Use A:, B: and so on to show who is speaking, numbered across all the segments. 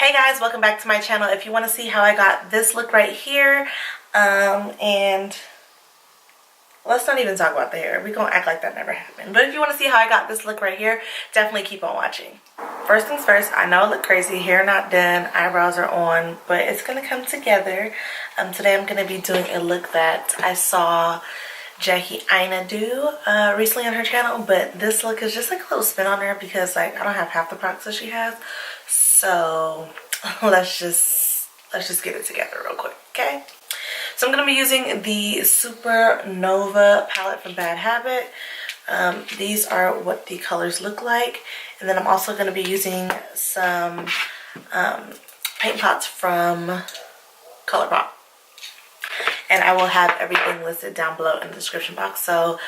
A: Hey guys, welcome back to my channel. If you want to see how I got this look right here, and let's not even talk about the hair. We're gonna act like that never happened. But if you want to see how I got this look right here, definitely keep on watching. First things first, I know I look crazy. Hair not done, eyebrows are on, but it's gonna come together. Today I'm gonna be doing a look that I saw Jackie Aina do recently on her channel, but this look is just like a little spin on her because like I don't have half the products that she has. So let's just get it together real quick, okay? So I'm gonna be using the Supernova palette from Bad Habit. These are what the colors look like, and then I'm also gonna be using some paint pots from Colourpop. And I will have everything listed down below in the description box. So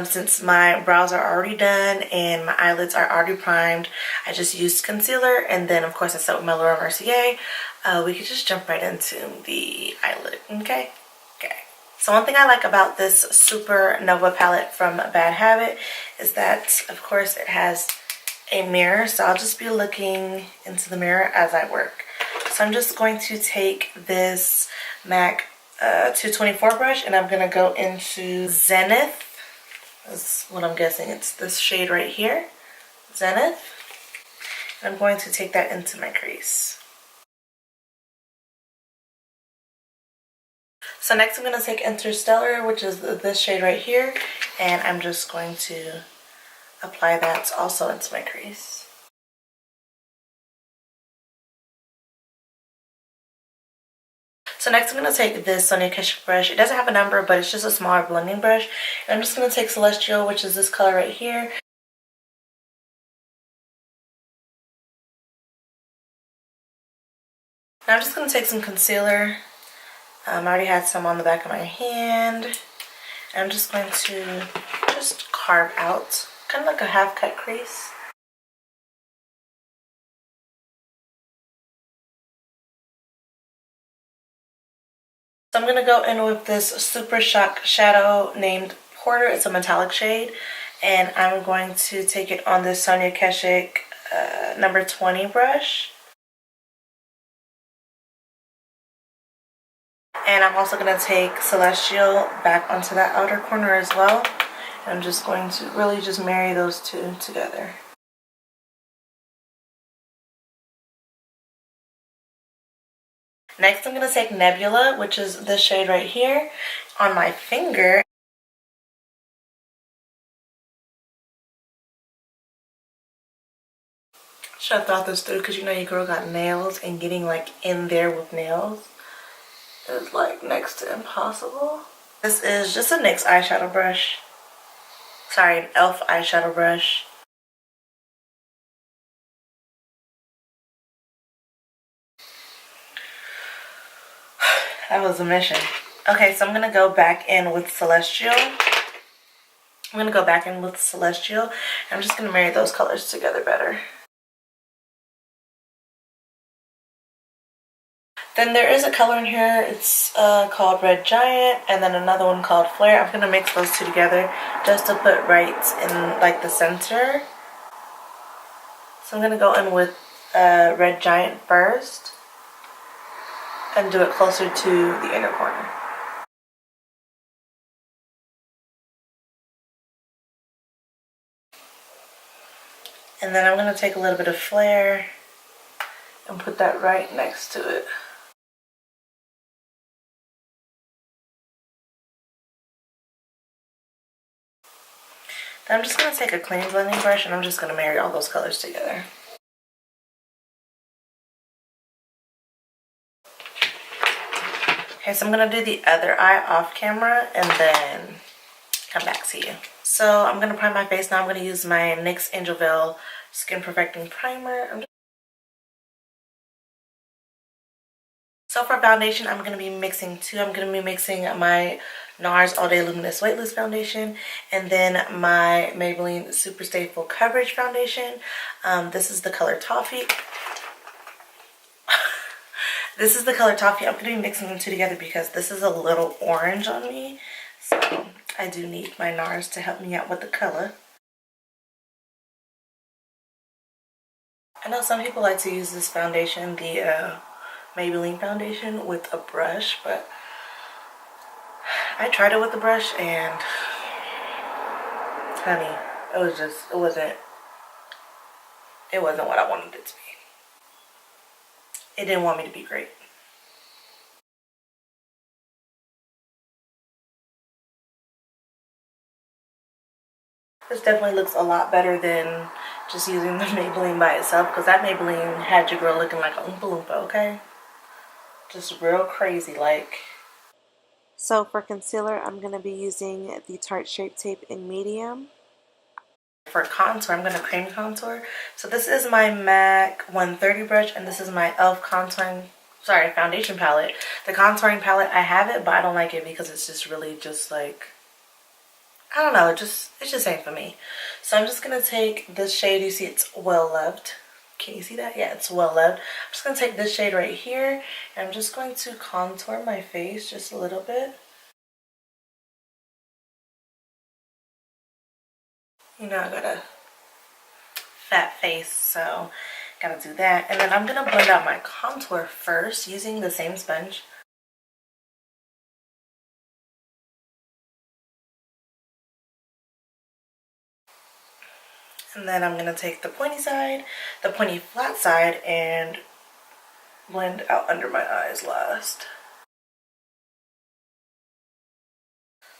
A: since my brows are already done and my eyelids are already primed, I just used concealer, and then of course I set with my Laura Mercier. We could just jump right into the eyelid, okay? Okay. So one thing I like about this Supernova palette from Bad Habit is that of course it has a mirror. So I'll just be looking into the mirror as I work. So I'm just going to take this MAC 224 brush, and I'm gonna go into Zeneth. That's what I'm guessing. It's this shade right here, Zeneth. And I'm going to take that into my crease. So next I'm gonna take Interstellar, which is this shade right here, and I'm just going to apply that also into my crease. So next I'm going to take this Sonia Kashuk brush. It doesn't have a number, but it's just a smaller blending brush. And I'm just going to take Celestial, which is this color right here. Now I'm just going to take some concealer. I already had some on the back of my hand. And I'm just going to just carve out kind of like a half cut crease. So I'm going to go in with this Super Shock shadow named Porter. It's a metallic shade. And I'm going to take it on this Sonia Kashuk number 20 brush. And I'm also going to take Celestial back onto that outer corner as well. And I'm just going to really just marry those two together. Next I'm going to take Nebula, which is this shade right here, on my finger. Should have thought this through, because you know your girl got nails, and getting like in there with nails is like next to impossible. This is just a NYX eyeshadow brush. Sorry, an e.l.f. eyeshadow brush. That was a mission. Okay, so I'm going to go back in with Celestial. I'm going to go back in with Celestial. I'm just going to marry those colors together better. Then there is a color in here. It's called Red Giant, and then another one called Flare. I'm going to mix those two together just to put right in like the center. So I'm going to go in with Red Giant first and do it closer to the inner corner. And then I'm going to take a little bit of Flare and put that right next to it. Then I'm just going to take a clean blending brush, and I'm just going to marry all those colors together. Okay, so I'm going to do the other eye off camera and then come back to you. So I'm going to prime my face now. I'm going to use my NYX Angel Veil Skin Perfecting Primer. So for foundation, I'm going to be mixing two. I'm going to be mixing my Nars All Day Luminous Weightless Foundation, and then my Maybelline Superstay Full Coverage Foundation. This is the color Toffee. This is the color Toffee. I'm going to be mixing them two together because this is a little orange on me. So I do need my Nars to help me out with the color. I know some people like to use this foundation, the Maybelline foundation, with a brush, but I tried it with the brush and, honey, it wasn't what I wanted it to be. It didn't want me to be great. This definitely looks a lot better than just using the Maybelline by itself, because that Maybelline had your girl looking like a Oompa Loompa, okay? Just real crazy like. So for concealer, I'm going to be using the Tarte Shape Tape in medium. For contour, I'm going to cream contour. So this is my MAC 130 brush, and this is my e.l.f. foundation palette. The contouring palette, I have it, but I don't like it because it's just really just like, I don't know, it just ain't for me. So I'm just going to take this shade. You see it's Well Loved. Can you see that? Yeah, it's Well Loved. I'm just going to take this shade right here, and I'm just going to contour my face just a little bit. You know, I got a fat face, so gotta do that. And then I'm gonna blend out my contour first using the same sponge. And then I'm gonna take the pointy flat side, and blend out under my eyes last.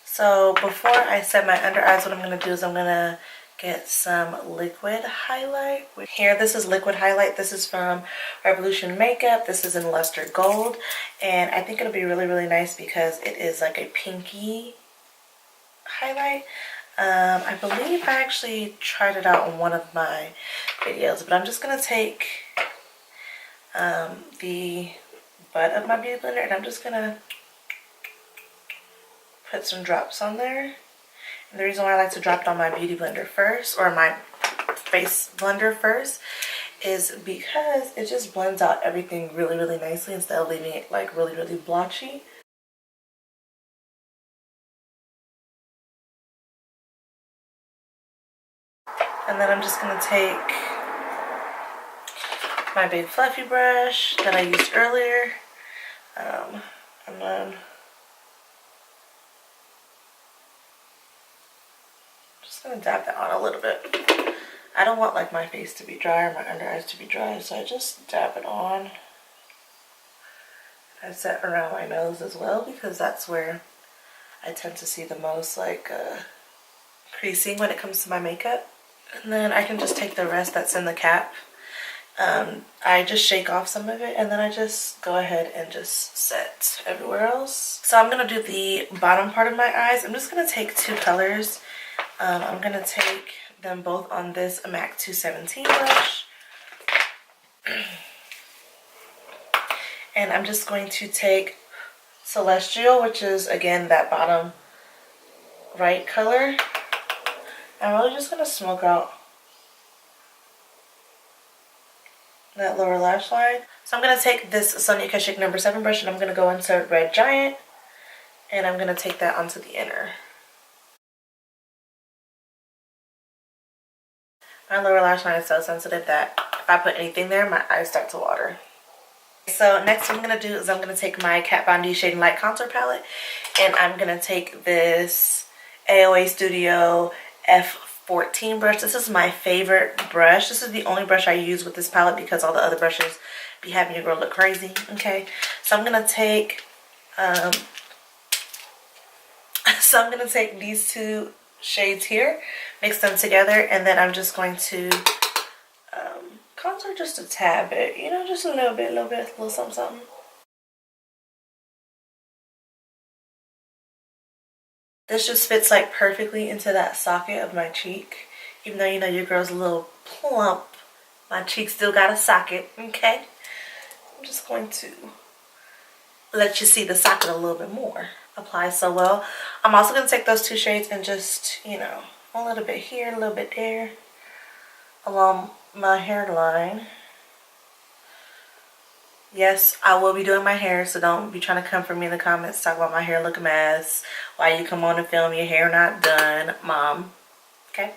A: So before I set my under eyes, what I'm gonna do is I'm gonna get some liquid highlight. Here, this is liquid highlight. This is from Revolution Makeup. This is in Lustre Gold, and I think it'll be really, really nice because it is like a pinky highlight. I believe I actually tried it out on one of my videos, but I'm just gonna take the butt of my beauty blender, and I'm just gonna put some drops on there. And the reason why I like to drop it on my beauty blender first, or my face blender first, is because it just blends out everything really, really nicely instead of leaving it like really, really blotchy. And then I'm just going to take my big fluffy brush that I used earlier, and then just going to dab that on a little bit. I don't want like my face to be dry or my under eyes to be dry, so I just dab it on. I set around my nose as well because that's where I tend to see the most like creasing when it comes to my makeup. And then I can just take the rest that's in the cap. I just shake off some of it, and then I just go ahead and just set everywhere else. So I'm going to do the bottom part of my eyes. I'm just going to take two colors. I'm going to take them both on this MAC 217 brush. And I'm just going to take Celestial, which is again that bottom right color. I'm really just going to smoke out that lower lash line. So I'm going to take this Sonia Kashuk number 7 brush, and I'm going to go into Red Giant, and I'm going to take that onto the inner. My lower lash line is so sensitive that if I put anything there, my eyes start to water. So next what I'm going to do is I'm going to take my Kat Von D Shade and Light Contour Palette, and I'm going to take this AOA Studio F14 brush. This is my favorite brush. This is the only brush I use with this palette because all the other brushes be having your girl look crazy, okay? So I'm going to take these two shades here, mix them together, and then I'm just going to contour just a tad bit, you know, just a little something, something. This just fits like perfectly into that socket of my cheek. Even though you know your girl's a little plump, my cheek still got a socket, okay? I'm just going to let you see the socket a little bit more. Applies so well. I'm also going to take those two shades and just, you know, a little bit here, a little bit there, along my hairline. Yes, I will be doing my hair, so don't be trying to come for me in the comments talk about my hair look a mess. Why you come on and film your hair not done, mom. Okay?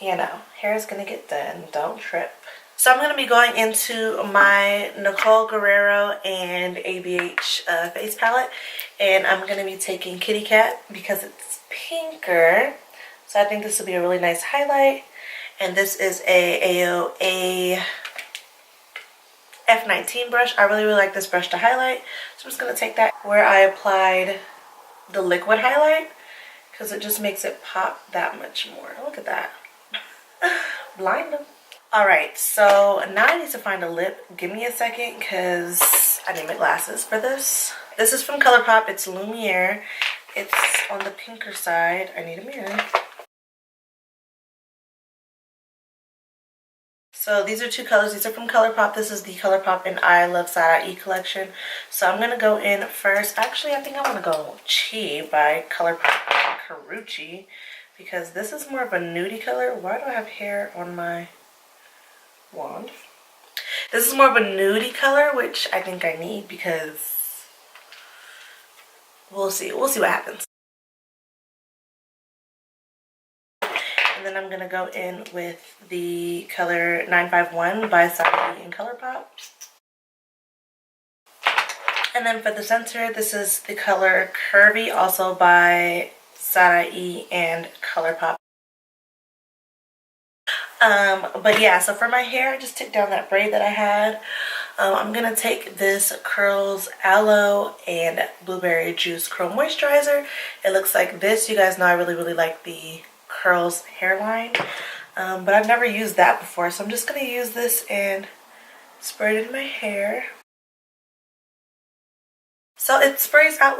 A: you know, hair is gonna get done. Don't trip. So I'm gonna be going into my Nicole Guerrero and ABH face palette, and I'm gonna be taking Kitty Cat because it's pinker. So I think this will be a really nice highlight. And this is a AOA F19 brush. I really like this brush to highlight. So I'm just gonna take that where I applied the liquid highlight, because it just makes it pop that much more. Look at that. Blind them. Alright, so now I need to find a lip. Give me a second because I need my glasses for this. This is from Colourpop. It's Lumiere. It's on the pinker side. I need a mirror. So these are two colors. These are from Colourpop. This is the Colourpop and I Love Side-Eye collection. So I'm going to go in first. Actually, I think I want to go Chi by Colourpop Karuchi, because this is more of a nudie color. Why do I have hair on my wand? This is more of a nudie color, which I think I need, because we'll see. We'll see what happens. And then I'm going to go in with the color 951 by Side-Eye and Colourpop. And then for the center, this is the color Curvy, also by Side-Eye and Colourpop. But yeah, so for my hair, I just took down that braid that I had. I'm going to take this Curls Aloe and Blueberry Juice Curl Moisturizer. It looks like this. You guys know I really like the Curls hairline, but I've never used that before, so I'm just going to use this and spray it in my hair. So it sprays out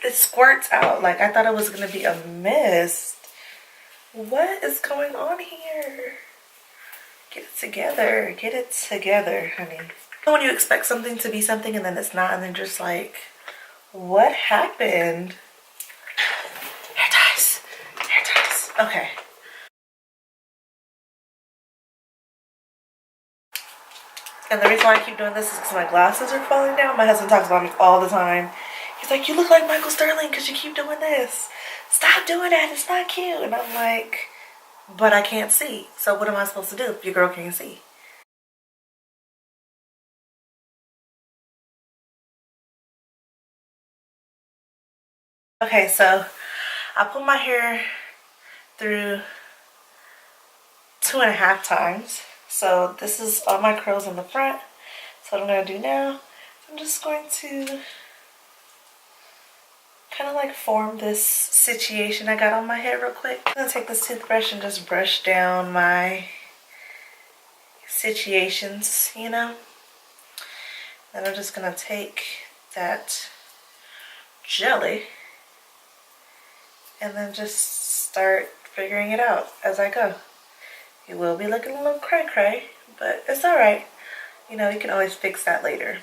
A: it squirts out. Like, I thought it was going to be a mist. What is going on here? Get it together. Get it together, honey. When you expect something to be something and then it's not, and then just like, what happened? Hair ties. Hair ties. Okay. And the reason why I keep doing this is because my glasses are falling down. My husband talks about me all the time. He's like, you look like Michael Sterling because you keep doing this. Stop doing that. It's not cute. And I'm like, but I can't see. So what am I supposed to do if your girl can't see? Okay, so I put my hair through 2.5 times. So this is all my curls in the front. So what I'm going to do now, I'm just going to kind of like form this situation I got on my head real quick. I'm going to take this toothbrush and just brush down my situations, you know. Then I'm just going to take that jelly and then just start figuring it out as I go. You will be looking a little cray-cray, but it's alright. You know, you can always fix that later.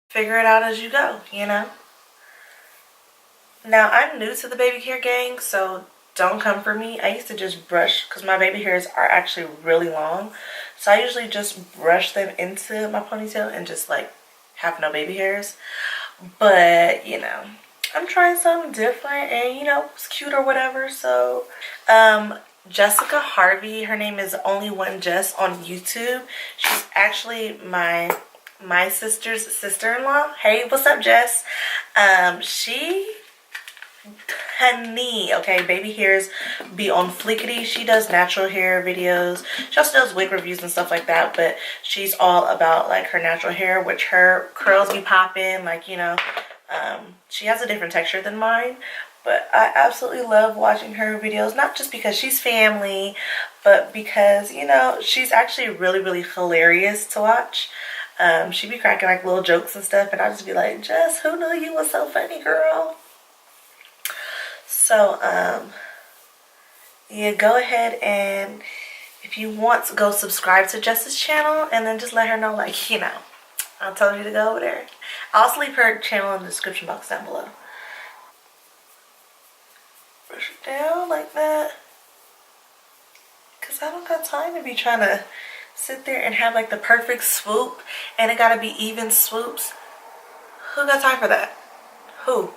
A: Figure it out as you go, you know. Now, I'm new to the baby hair gang, so don't come for me. I used to just brush, because my baby hairs are actually really long. So I usually just brush them into my ponytail and just like have no baby hairs. But, you know, I'm trying something different and, you know, it's cute or whatever. So, Jessica Harvey, her name is Only One Jess on YouTube. She's actually my sister's sister-in-law. Hey, what's up, Jess? Honey, okay, baby hairs be on fleekity. She does natural hair videos. She also does wig reviews and stuff like that, but she's all about like her natural hair, which her curls be popping, like, you know. She has a different texture than mine, but I absolutely love watching her videos, not just because she's family, but because, you know, she's actually really hilarious to watch. She be cracking like little jokes and stuff, and I just be like, Jess, who knew you was so funny, girl? So, yeah, go ahead and if you want to go subscribe to Jess's channel and then just let her know, like, you know, I told you to go over there. I'll also leave her channel in the description box down below. Brush it down like that. Because I don't got time to be trying to sit there and have like the perfect swoop and it gotta be even swoops. Who got time for that? Who?